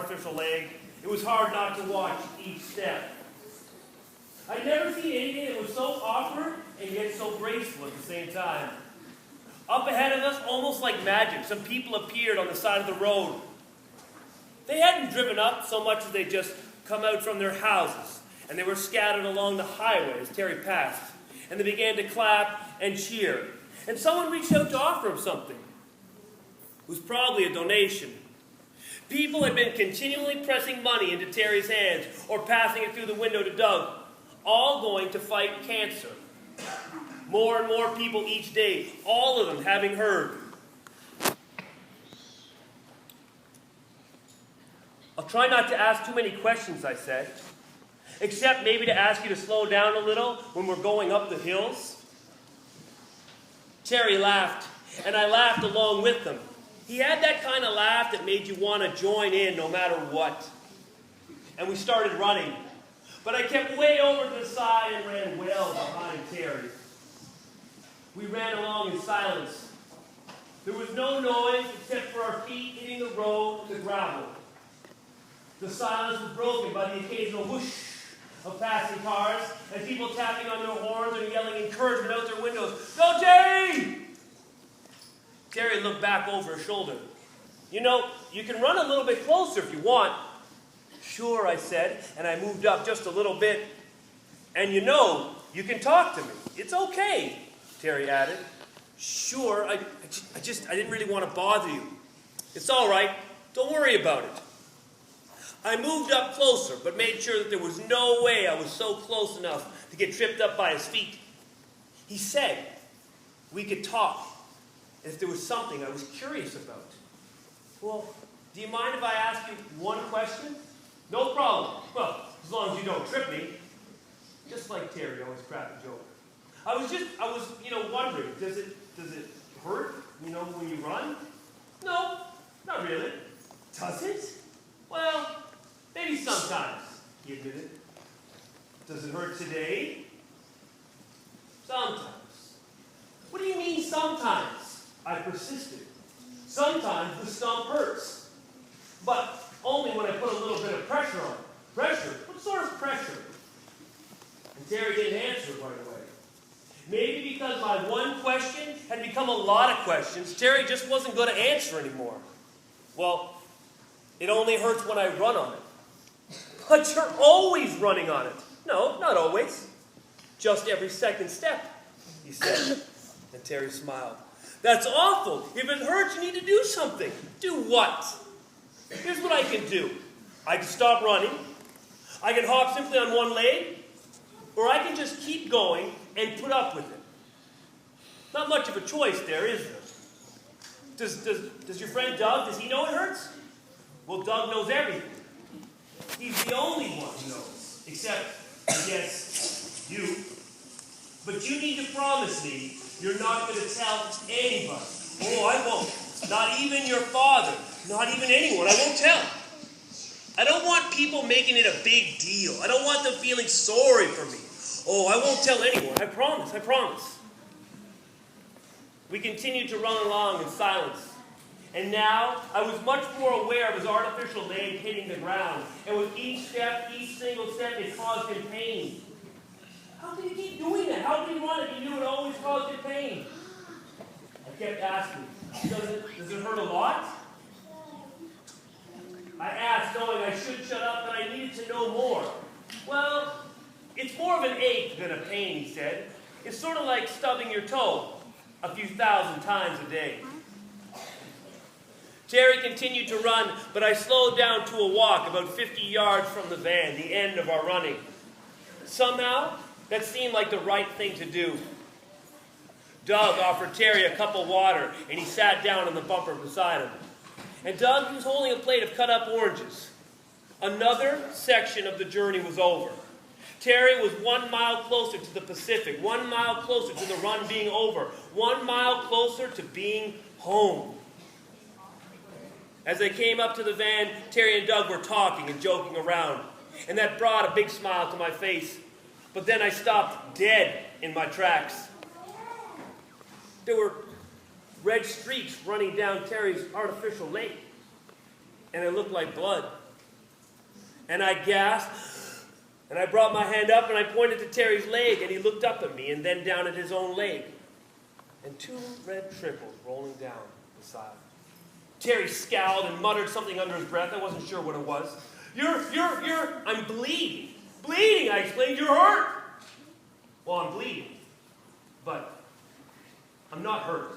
artificial leg, it was hard not to watch each step. I'd never seen anything that was so awkward and yet so graceful at the same time. Up ahead of us, almost like magic, some people appeared on the side of the road. They hadn't driven up so much as they just come out from their houses, and they were scattered along the highway as Terry passed, and they began to clap and cheer. And someone reached out to offer him something. It was probably a donation. People had been continually pressing money into Terry's hands or passing it through the window to Doug, all going to fight cancer. More and more people each day, all of them having heard. I'll try not to ask too many questions, I said, except maybe to ask you to slow down a little when we're going up the hills. Terry laughed, and I laughed along with him. He had that kind of laugh that made you want to join in no matter what. And we started running. But I kept way over to the side and ran well behind Terry. We ran along in silence. There was no noise except for our feet hitting the road and the gravel. The silence was broken by the occasional whoosh of passing cars and people tapping on their horns and yelling encouragement out their windows. Go, Terry! Terry looked back over his shoulder. You know, you can run a little bit closer if you want. Sure, I said, and I moved up just a little bit. And you know, you can talk to me. It's okay, Terry added. Sure, I didn't really want to bother you. It's all right. Don't worry about it. I moved up closer, but made sure that there was no way I was so close enough to get tripped up by his feet. He said we could talk if there was something I was curious about. Well, do you mind if I ask you one question? No problem. Well, as long as you don't trip me. Just like Terry always cracked a joke. I was wondering, does it hurt, when you run? No, not really. Does it? Well, maybe sometimes, he admitted. Does it hurt today? Sometimes. What do you mean sometimes? I persisted. Sometimes the stump hurts. But only when I put a little bit of pressure on it. Pressure? What sort of pressure? And Terry didn't answer right away. Maybe because my one question had become a lot of questions, Terry just wasn't going to answer anymore. Well, it only hurts when I run on it. But you're always running on it. No, not always. Just every second step, he said. And Terry smiled. That's awful. If it hurts, you need to do something. Do what? Here's what I can do. I can stop running. I can hop simply on one leg. Or I can just keep going and put up with it. Not much of a choice there, is there? Does your friend Doug, does he know it hurts? Well, Doug knows everything. He's the only one who knows. Except, I guess, you. But you need to promise me you're not going to tell anybody. Oh, I won't. Not even your father. Not even anyone. I won't tell. I don't want people making it a big deal. I don't want them feeling sorry for me. Oh, I won't tell anyone. I promise. I promise. We continued to run along in silence. And now I was much more aware of his artificial leg hitting the ground. And with each step, each single step, it caused him pain. How could he keep doing that? How could he run if he knew it always caused him pain? I kept asking, does it hurt a lot? I asked, knowing I should shut up, but I needed to know more. Well, it's more of an ache than a pain, he said. It's sort of like stubbing your toe a few thousand times a day. Terry continued to run, but I slowed down to a walk about 50 yards from the van, the end of our running. Somehow, that seemed like the right thing to do. Doug offered Terry a cup of water, and he sat down on the bumper beside him. And Doug was holding a plate of cut-up oranges. Another section of the journey was over. Terry was 1 mile closer to the Pacific, 1 mile closer to the run being over, 1 mile closer to being home. As they came up to the van, Terry and Doug were talking and joking around, and that brought a big smile to my face. But then I stopped dead in my tracks. There were red streaks running down Terry's artificial leg, and it looked like blood. And I gasped, and I brought my hand up and I pointed to Terry's leg, and he looked up at me and then down at his own leg. And 2 red trickles rolling down the side. Terry scowled and muttered something under his breath. I wasn't sure what it was. I'm bleeding. Bleeding, I explained. You're hurt. Well, I'm bleeding. But I'm not hurt.